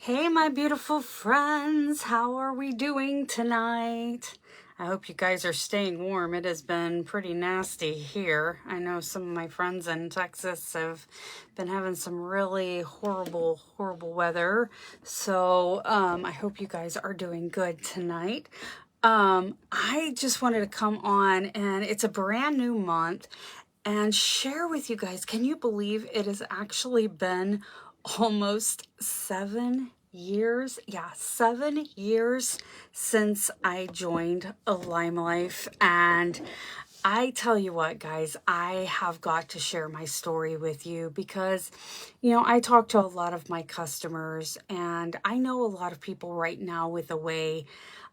Hey, my beautiful friends, how are we doing tonight? I hope you guys are staying warm. It has been pretty nasty here. I know some of my friends in Texas have been having some really horrible weather. So I hope you guys are doing good tonight. I just wanted to come on, and it's a brand new month, and share with you guys. Can you believe it has actually been almost 7 years? Yeah, 7 years since I joined a limelife. And I tell you what, guys, I have got to share my story with you because, I talk to a lot of my customers, and I know a lot of people right now with the way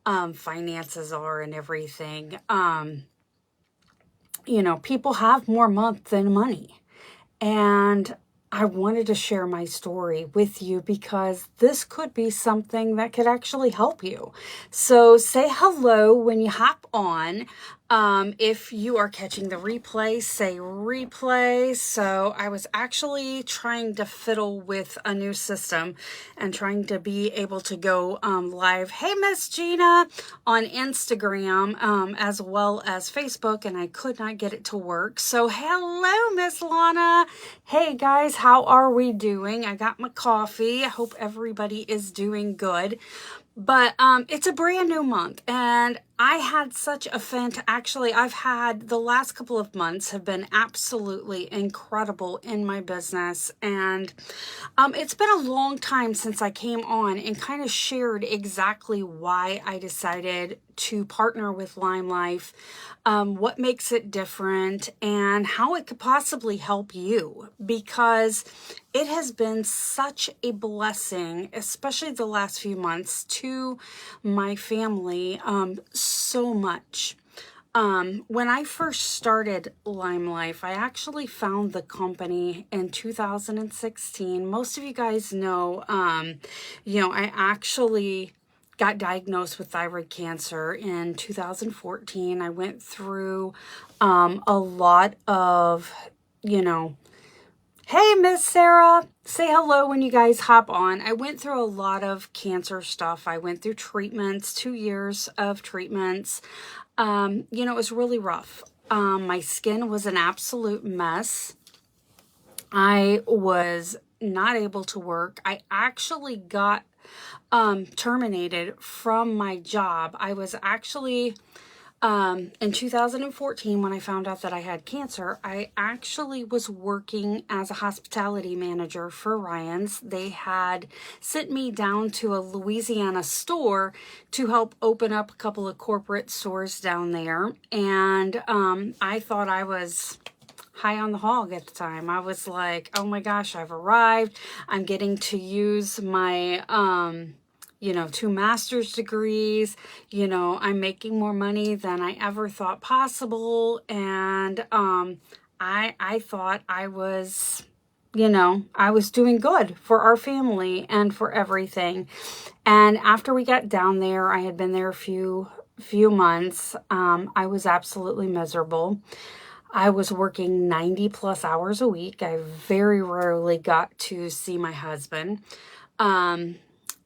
finances are and everything. People have more month than money. And I wanted to share my story with you because this could be something that could actually help you. So say hello when you hop on. If you are catching the replay, say replay. So I was actually trying to fiddle with a new system and trying to be able to go live. Hey, Miss Gina, on Instagram as well as Facebook, and I could not get it to work. So hello, Miss Lana. Hey guys, how are we doing? I got my coffee. I hope everybody is doing good. But it's a brand new month, and I had such a actually, I've had the last couple of months have been absolutely incredible in my business. And it's been a long time since I came on and kind of shared exactly why I decided to partner with limelife, what makes it different, and how it could possibly help you, because it has been such a blessing, especially the last few months, to my family, so much. When I first started limelife, I actually found the company in 2016. Most of you guys know, I actually got diagnosed with thyroid cancer in 2014. I went through a lot of, hey, Miss Sarah, say hello when you guys hop on. I went through a lot of cancer stuff. I went through treatments, 2 years of treatments. It was really rough. My skin was an absolute mess. I was not able to work. I actually got terminated from my job. I was actually in 2014, when I found out that I had cancer, I actually was working as a hospitality manager for Ryan's. They had sent me down to a Louisiana store to help open up a couple of corporate stores down there. And I thought I was high on the hog at the time. I was like, oh my gosh, I've arrived. I'm getting to use my 2 master's degrees. I'm making more money than I ever thought possible. And I thought I was, I was doing good for our family and for everything. And after we got down there, I had been there a few months. I was absolutely miserable. I was working 90 plus hours a week. I very rarely got to see my husband.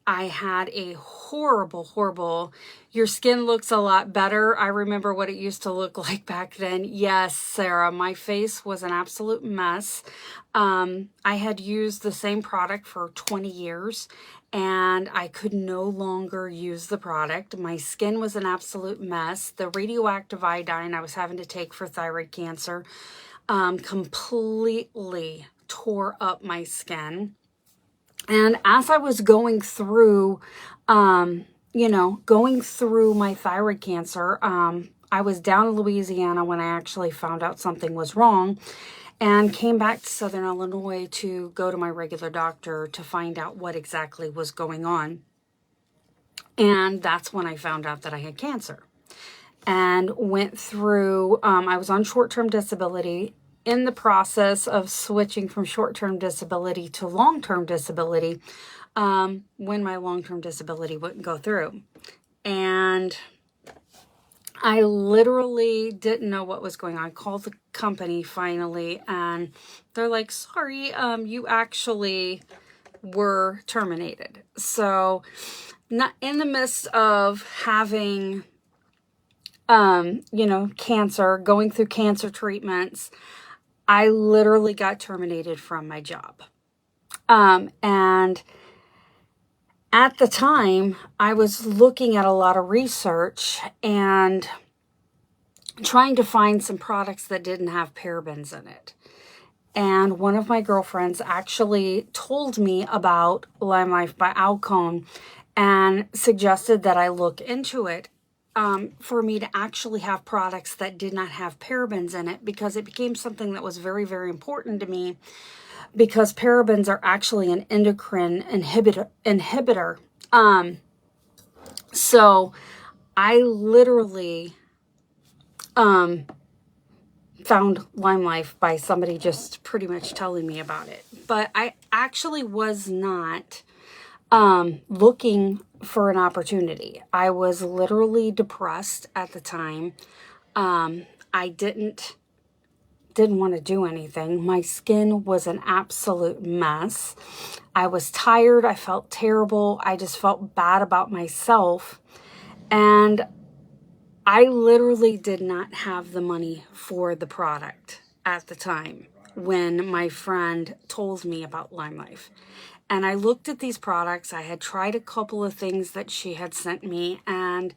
I had a horrible, your skin looks a lot better. I remember what it used to look like back then. Yes, Sarah, my face was an absolute mess. I had used the same product for 20 years, and I could no longer use the product. My skin was an absolute mess. The radioactive iodine I was having to take for thyroid cancer completely tore up my skin. And as I was going through, going through my thyroid cancer, I was down in Louisiana when I actually found out something was wrong, and came back to Southern Illinois to go to my regular doctor to find out what exactly was going on. And that's when I found out that I had cancer, and went through, I was on short-term disability, in the process of switching from short-term disability to long-term disability, when my long-term disability wouldn't go through. And I literally didn't know what was going on. I called the company finally, and they're like, sorry, you actually were terminated. So not in the midst of having, cancer, going through cancer treatments, I literally got terminated from my job. And at the time, I was looking at a lot of research and trying to find some products that didn't have parabens in it. And one of my girlfriends actually told me about limelife by Alcone and suggested that I look into it, for me to actually have products that did not have parabens in it, because it became something that was very, very important to me, because parabens are actually an endocrine inhibitor. So I literally found limelife by somebody just pretty much telling me about it. But I actually was not looking for an opportunity. I was literally depressed at the time. I didn't want to do anything. My skin was an absolute mess. I was tired. I felt terrible. I just felt bad about myself. And I literally did not have the money for the product at the time when my friend told me about limelife. And I looked at these products. I had tried a couple of things that she had sent me, and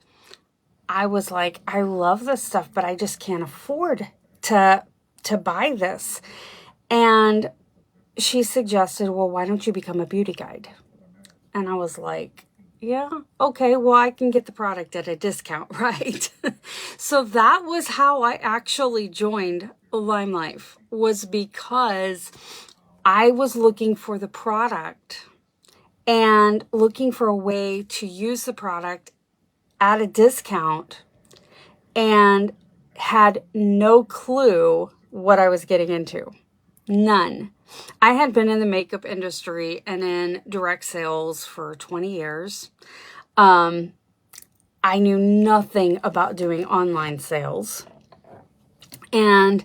I was like, I love this stuff, but I just can't afford to buy this. And she suggested, well, why don't you become a beauty guide? And I was like, yeah, okay, well, I can get the product at a discount, right? So that was how I actually joined limelife, was because I was looking for the product and looking for a way to use the product at a discount, and had no clue what I was getting into. None. I had been in the makeup industry and in direct sales for 20 years. I knew nothing about doing online sales. And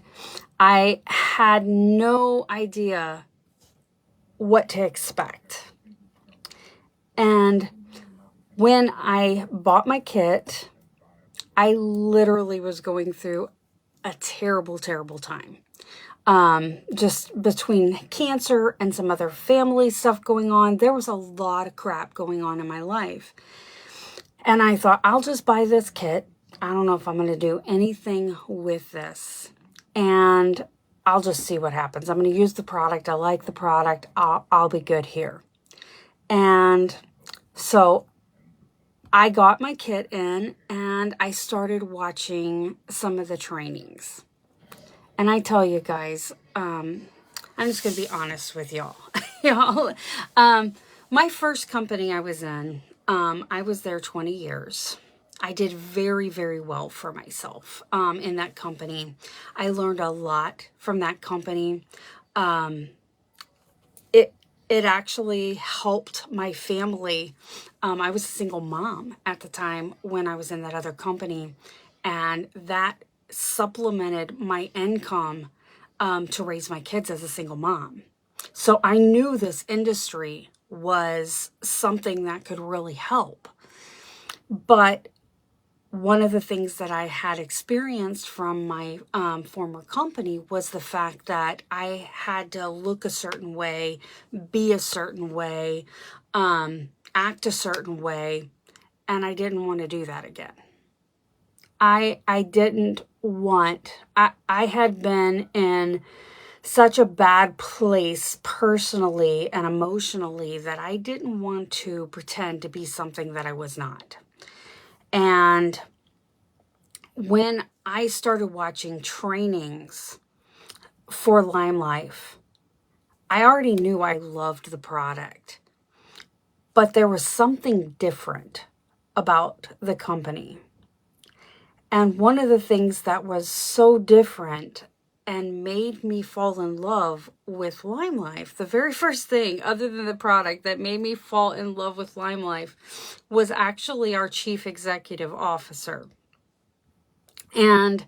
I had no idea what to expect. And when I bought my kit, I literally was going through a terrible, terrible time. Just between cancer and some other family stuff going on, there was a lot of crap going on in my life. And I thought, I'll just buy this kit. I don't know if I'm going to do anything with this. And I'll just see what happens. I'm going to use the product. I like the product. I'll be good here. And so I got my kit in and I started watching some of the trainings. And I tell you guys, I'm just going to be honest with y'all. Y'all, my first company I was in, I was there 20 years. I did very, very well for myself in that company. I learned a lot from that company. It actually helped my family. I was a single mom at the time when I was in that other company, and that supplemented my income to raise my kids as a single mom. So I knew this industry was something that could really help. But one of the things that I had experienced from my former company was the fact that I had to look a certain way, be a certain way, act a certain way, and I didn't want to do that again. I didn't want, I had been in such a bad place personally and emotionally that I didn't want to pretend to be something that I was not. And when I started watching trainings for limelife, I already knew I loved the product, but there was something different about the company. And one of the things that was so different and made me fall in love with limelife, the very first thing other than the product that made me fall in love with limelife, was actually our chief executive officer. And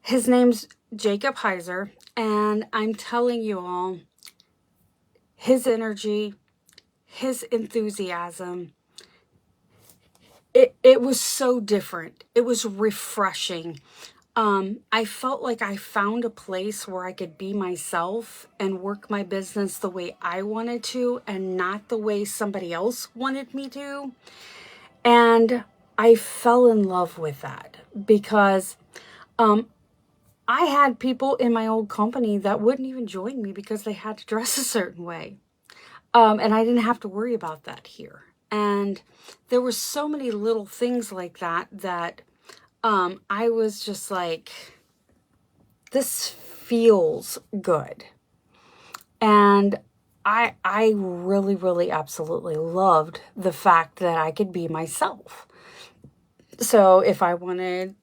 his name's Jacob Heiser, and I'm telling you all, his energy, his enthusiasm, it was so different. It was refreshing. I felt like I found a place where I could be myself and work my business the way I wanted to and not the way somebody else wanted me to. And I fell in love with that because I had people in my old company that wouldn't even join me because they had to dress a certain way. And I didn't have to worry about that here. And there were so many little things like that that I was just like, this feels good. And I really, really absolutely loved the fact that I could be myself. So if I wanted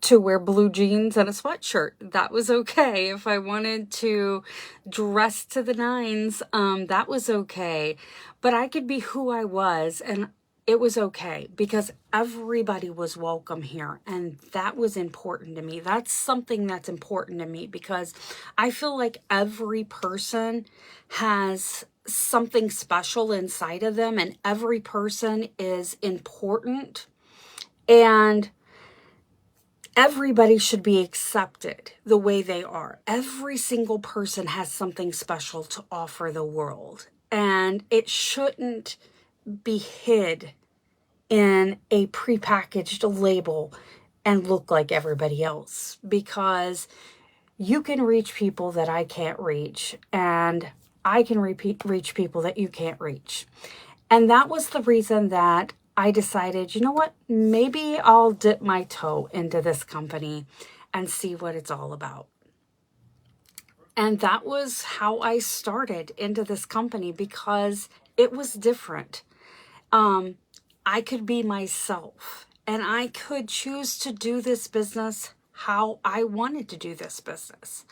to wear blue jeans and a sweatshirt, that was okay. If I wanted to dress to the nines, that was okay. But I could be who I was, and it was okay because everybody was welcome here, and that was important to me. That's something that's important to me because I feel like every person has something special inside of them, and every person is important, and everybody should be accepted the way they are. Every single person has something special to offer the world, and it shouldn't be hid in a prepackaged label and look like everybody else, because you can reach people that I can't reach, and I can reach people that you can't reach. And that was the reason that I decided, you know what, maybe I'll dip my toe into this company and see what it's all about. And that was how I started into this company because it was different. I could be myself, and I could choose to do this business how I wanted to do this business.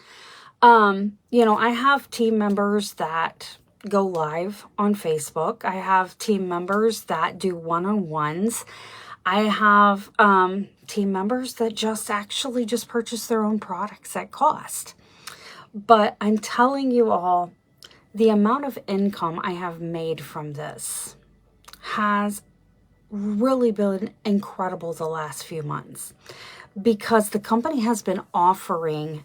I have team members that go live on Facebook. I have team members that do one-on-ones. I have team members that just purchase their own products at cost. But I'm telling you all, the amount of income I have made from this has really been incredible the last few months, because the company has been offering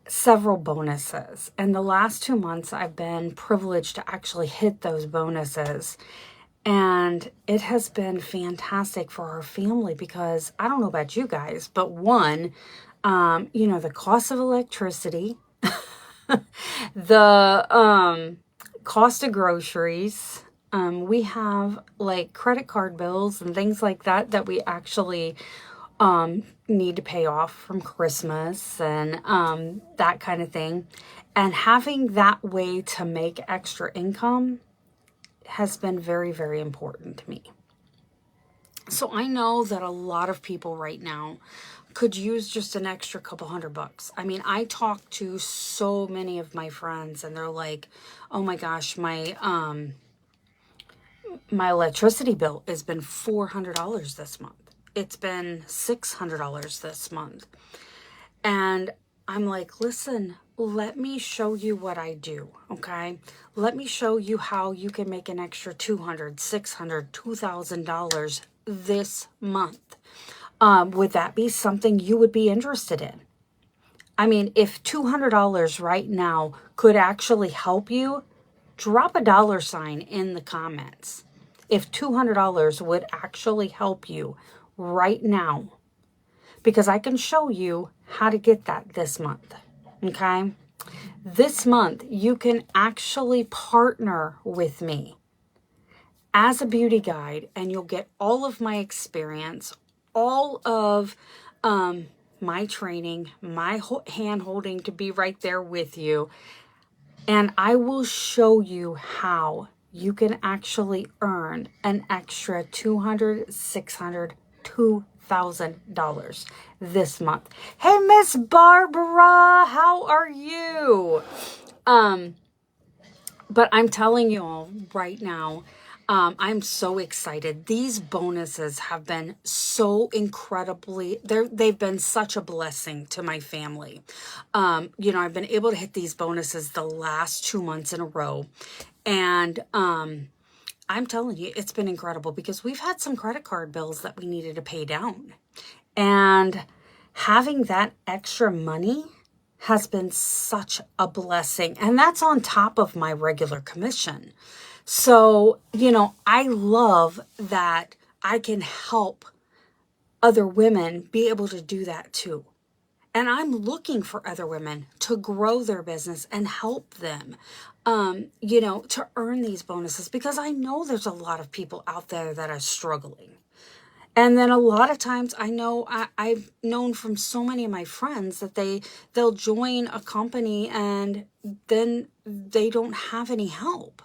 several bonuses. And the last 2 months, I've been privileged to actually hit those bonuses. And it has been fantastic for our family because I don't know about you guys, but one, the cost of electricity, the cost of groceries, we have like credit card bills and things like that that we actually need to pay off from Christmas and that kind of thing. And having that way to make extra income has been very, very important to me. So I know that a lot of people right now could use just an extra couple $100. I mean, I talk to so many of my friends and they're like, oh my gosh, my electricity bill has been $400 this month. It's been $600 this month. And I'm like, listen, let me show you what I do, okay? Let me show you how you can make an extra $200, $600, $2,000 this month. Would that be something you would be interested in? I mean, if $200 right now could actually help you, drop a $sign in the comments. If $200 would actually help you right now, because I can show you how to get that this month, okay? This month, you can actually partner with me as a beauty guide, and you'll get all of my experience, all of my training, my hand holding to be right there with you. And I will show you how you can actually earn an extra $200, $600, $2,000 this month. Hey, Miss Barbara, how are you? But I'm telling you all right now, I'm so excited. These bonuses have been so they've been such a blessing to my family. I've been able to hit these bonuses the last 2 months in a row. And I'm telling you, it's been incredible because we've had some credit card bills that we needed to pay down. And having that extra money has been such a blessing. And that's on top of my regular commission. So, I love that I can help other women be able to do that too. And I'm looking for other women to grow their business and help them, to earn these bonuses because I know there's a lot of people out there that are struggling. And then a lot of times I know I've known from so many of my friends that they'll join a company and then they don't have any help.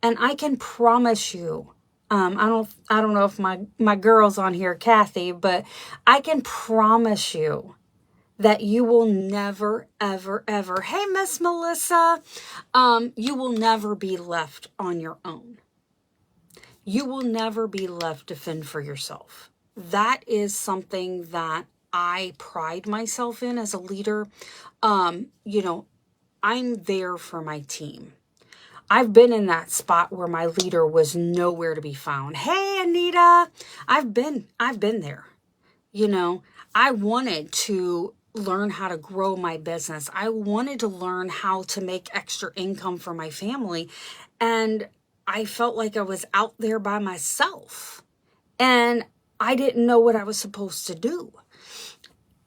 And I can promise you, I don't know if my girl's on here, Kathy, but I can promise you that you will never, ever, ever, hey, Miss Melissa, you will never be left on your own. You will never be left to fend for yourself. That is something that I pride myself in as a leader. I'm there for my team. I've been in that spot where my leader was nowhere to be found. Hey, Anita, I've been there. I wanted to learn how to grow my business. I wanted to learn how to make extra income for my family. And I felt like I was out there by myself. And I didn't know what I was supposed to do.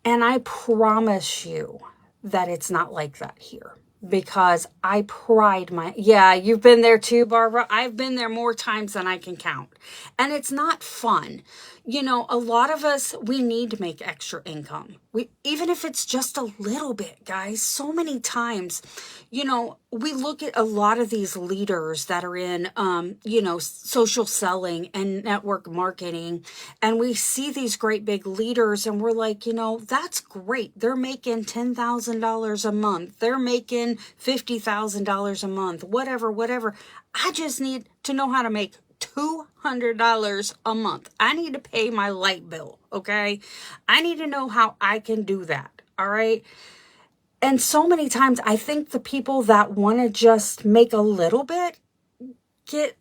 And I promise you that it's not like that here. Because I yeah, you've been there too, Barbara. I've been there more times than I can count. And it's not fun. A lot of us, we need to make extra income. Even if it's just a little bit, guys, so many times, we look at a lot of these leaders that are in, social selling and network marketing, and we see these great big leaders and we're like, that's great. They're making $10,000 a month. They're making $50,000 a month, whatever. I just need to know how to make $200 a month. I need to pay my light bill, okay? I need to know how I can do that, all right? And so many times I think the people that want to just make a little bit get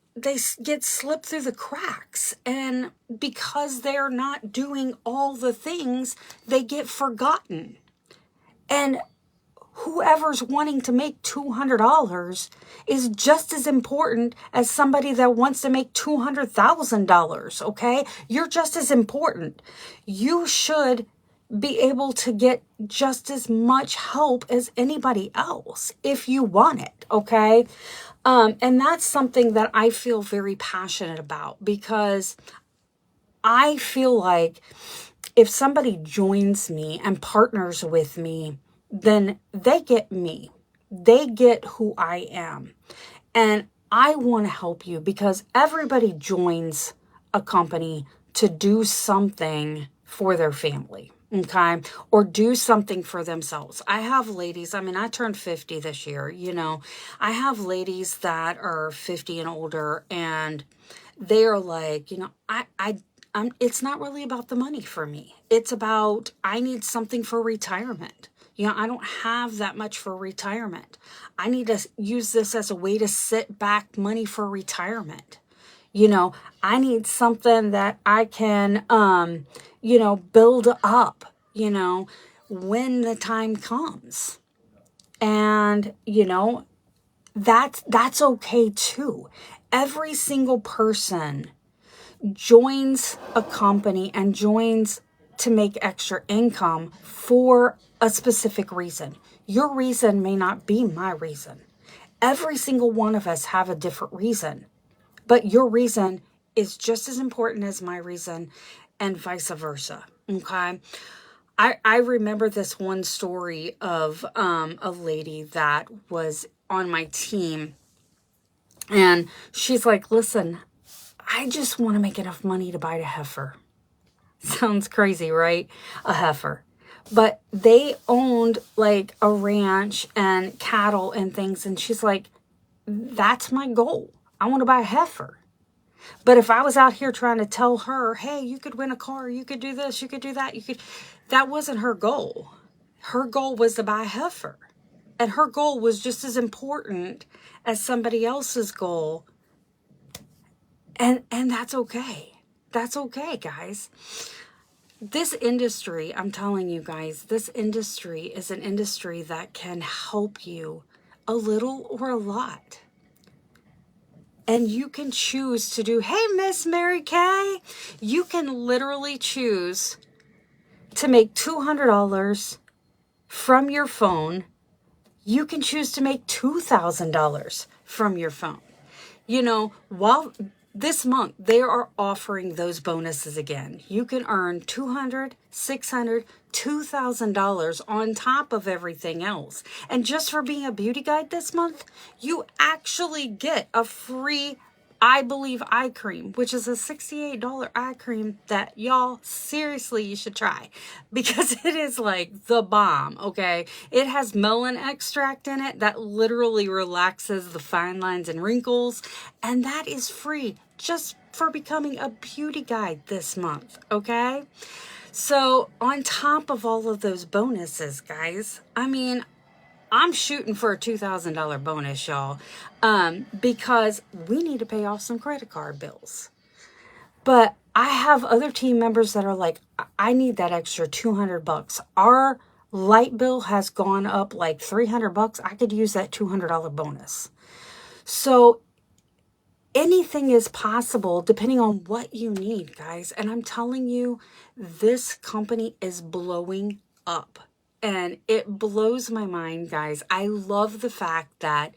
slipped through the cracks. And because they're not doing all the things, they get forgotten. And whoever's wanting to make $200 is just as important as somebody that wants to make $200,000, okay? You're just as important. You should be able to get just as much help as anybody else if you want it, okay? And that's something that I feel very passionate about because I feel like if somebody joins me and partners with me, then they get me. They get who I am. And I want to help you because everybody joins a company to do something for their family, okay? Or do something for themselves. I have ladies, I turned 50 this year, I have ladies that are 50 and older and they are like, it's not really about the money for me. It's about, I need something for retirement. I don't have that much for retirement. I need to use this as a way to sit back money for retirement. I need something that I can, build up, when the time comes. And, that's okay too. Every single person joins a company and joins to make extra income for a specific reason. Your reason may not be my reason. Every single one of us have a different reason, but your reason is just as important as my reason and vice versa. Okay. I remember this one story of a lady that was on my team and she's like, listen, I just want to make enough money to buy a heifer. Sounds crazy, right? A heifer. But they owned like a ranch and cattle and things. And she's like, that's my goal. I want to buy a heifer. But if I was out here trying to tell her, hey, you could win a car, you could do this, you could do that, that wasn't her goal. Her goal was to buy a heifer. And her goal was just as important as somebody else's goal. And that's okay. That's okay, guys. This industry, I'm telling you guys, this industry is an industry that can help you a little or a lot. And you can choose to do, hey, Miss Mary Kay, you can literally choose to make $200 from your phone. You can choose to make $2,000 from your phone. You know, while this month they are offering those bonuses again. You can earn $200, $600, $2,000 on top of everything else. And just for being a beauty guide this month, you actually get a free, I believe, eye cream, which is a $68 eye cream that y'all, seriously, you should try because it is like the bomb, okay? It has melon extract in it that literally relaxes the fine lines and wrinkles, and that is free just for becoming a beauty guide this month, okay? So on top of all of those bonuses, guys, I mean, I'm shooting for a $2,000 bonus, y'all, because we need to pay off some credit card bills. But I have other team members that are like, I need that extra $200. Our light bill has gone up like $300. I could use that $200 bonus. So anything is possible depending on what you need, guys. And I'm telling you, this company is blowing up. And it blows my mind, guys. I love the fact that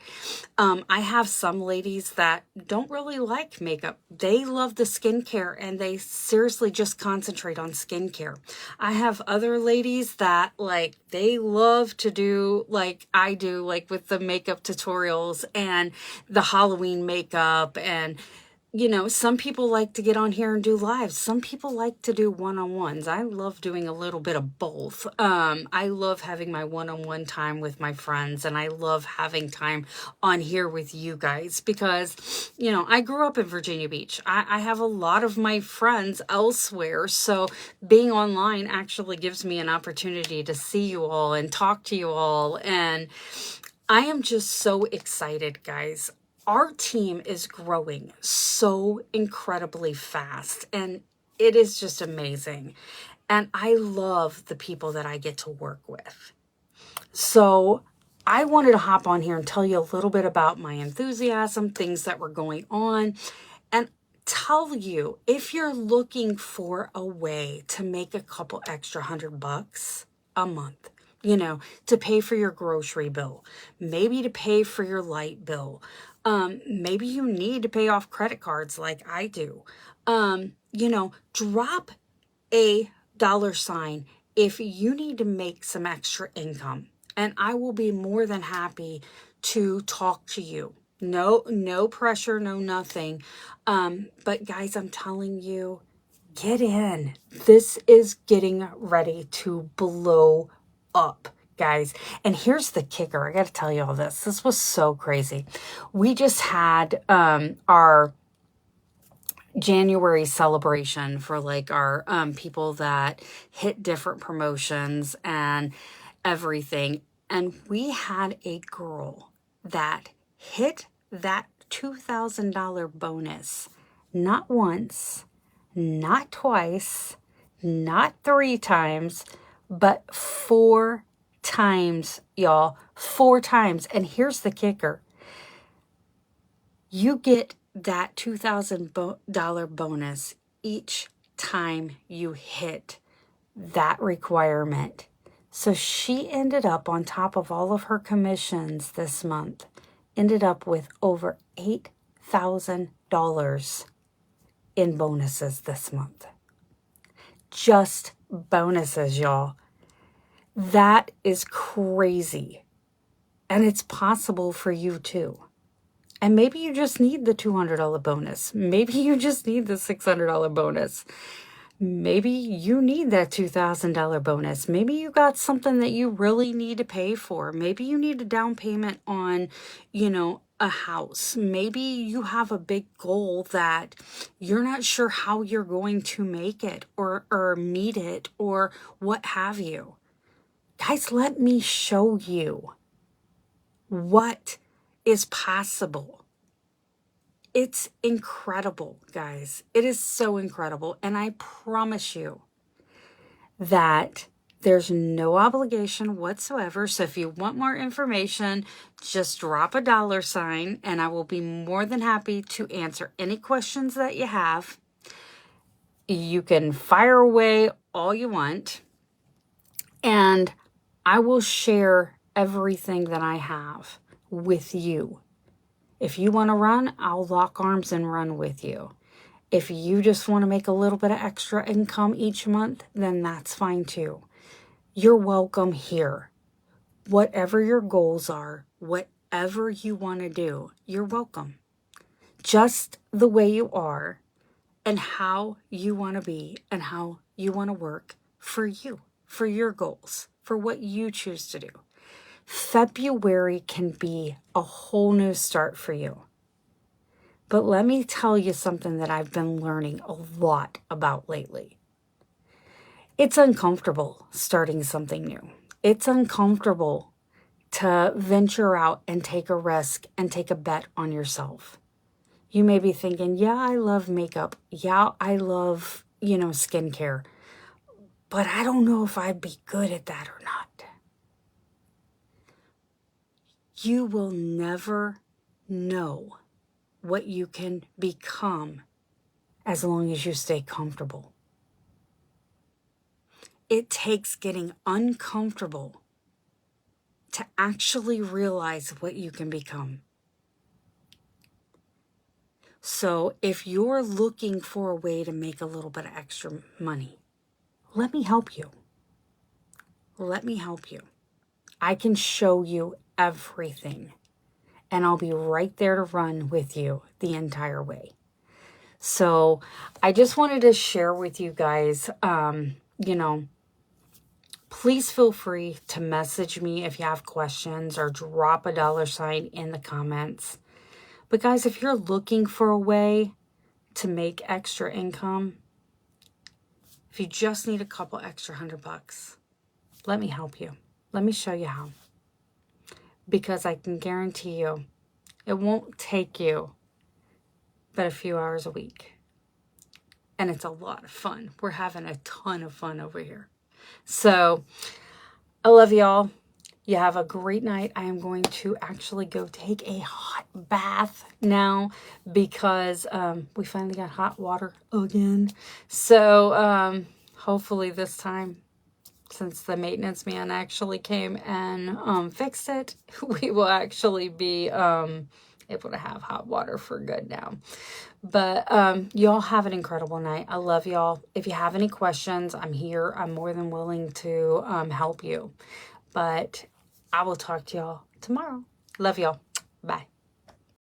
I have some ladies that don't really like makeup. They love the skincare and they seriously just concentrate on skincare. I have other ladies that like, they love to do like I do, like with the makeup tutorials and the Halloween makeup. And you know, some people like to get on here and do lives. Some people like to do one-on-ones. I love doing a little bit of both. I love having my one-on-one time with my friends, and I love having time on here with you guys because, you know, I grew up in Virginia Beach. I have a lot of my friends elsewhere, so being online actually gives me an opportunity to see you all and talk to you all, and I am just so excited, guys. Our team is growing so incredibly fast, and it is just amazing. And I love the people that I get to work with. So I wanted to hop on here and tell you a little bit about my enthusiasm, things that were going on, and tell you if you're looking for a way to make a couple extra $100 a month, you know, to pay for your grocery bill, maybe to pay for your light bill. Maybe you need to pay off credit cards like I do. You know, drop a $sign if you need to make some extra income. And I will be more than happy to talk to you. No pressure, no nothing. But guys, I'm telling you, get in. This is getting ready to blow up, guys. And here's the kicker. I got to tell you all this. This was so crazy. We just had our January celebration for like our people that hit different promotions and everything. And we had a girl that hit that $2,000 bonus not once, not twice, not 3 times, but 4 times, y'all. 4 times. And here's the kicker. You get that $2,000 bonus each time you hit that requirement. So she ended up, on top of all of her commissions this month, ended up with over $8,000 in bonuses this month. Just bonuses, y'all. That is crazy. And it's possible for you too. And maybe you just need the $200 bonus. Maybe you just need the $600 bonus. Maybe you need that $2,000 bonus. Maybe you got something that you really need to pay for. Maybe you need a down payment on, you know, a house. Maybe you have a big goal that you're not sure how you're going to make it or meet it or what have you. Guys, let me show you what is possible. It's incredible, guys. It is so incredible. And I promise you that there's no obligation whatsoever. So if you want more information, just drop a $sign and I will be more than happy to answer any questions that you have. You can fire away all you want and I will share everything that I have with you. If you want to run, I'll lock arms and run with you. If you just want to make a little bit of extra income each month, then that's fine too. You're welcome here. Whatever your goals are, whatever you want to do, you're welcome. Just the way you are and how you want to be and how you want to work for you, for your goals, for what you choose to do. February can be a whole new start for you. But let me tell you something that I've been learning a lot about lately. It's uncomfortable starting something new. It's uncomfortable to venture out and take a risk and take a bet on yourself. You may be thinking, yeah, I love makeup. Yeah, I love, skincare. But I don't know if I'd be good at that or not. You will never know what you can become as long as you stay comfortable. It takes getting uncomfortable to actually realize what you can become. So if you're looking for a way to make a little bit of extra money, let me help you. Let me help you. I can show you everything, and I'll be right there to run with you the entire way. So I just wanted to share with you guys, please feel free to message me if you have questions or drop a $sign in the comments. But guys, if you're looking for a way to make extra income, if you just need a couple extra $100, let me help you. Let me show you how. Because I can guarantee you, it won't take you but a few hours a week. And it's a lot of fun. We're having a ton of fun over here. So I love y'all. You have a great night. I am going to actually go take a hot bath now because we finally got hot water again. So hopefully this time, since the maintenance man actually came and fixed it, we will actually be able to have hot water for good now. But y'all have an incredible night. I love y'all. If you have any questions, I'm here. I'm more than willing to help you. But I will talk to y'all tomorrow. Love y'all. Bye.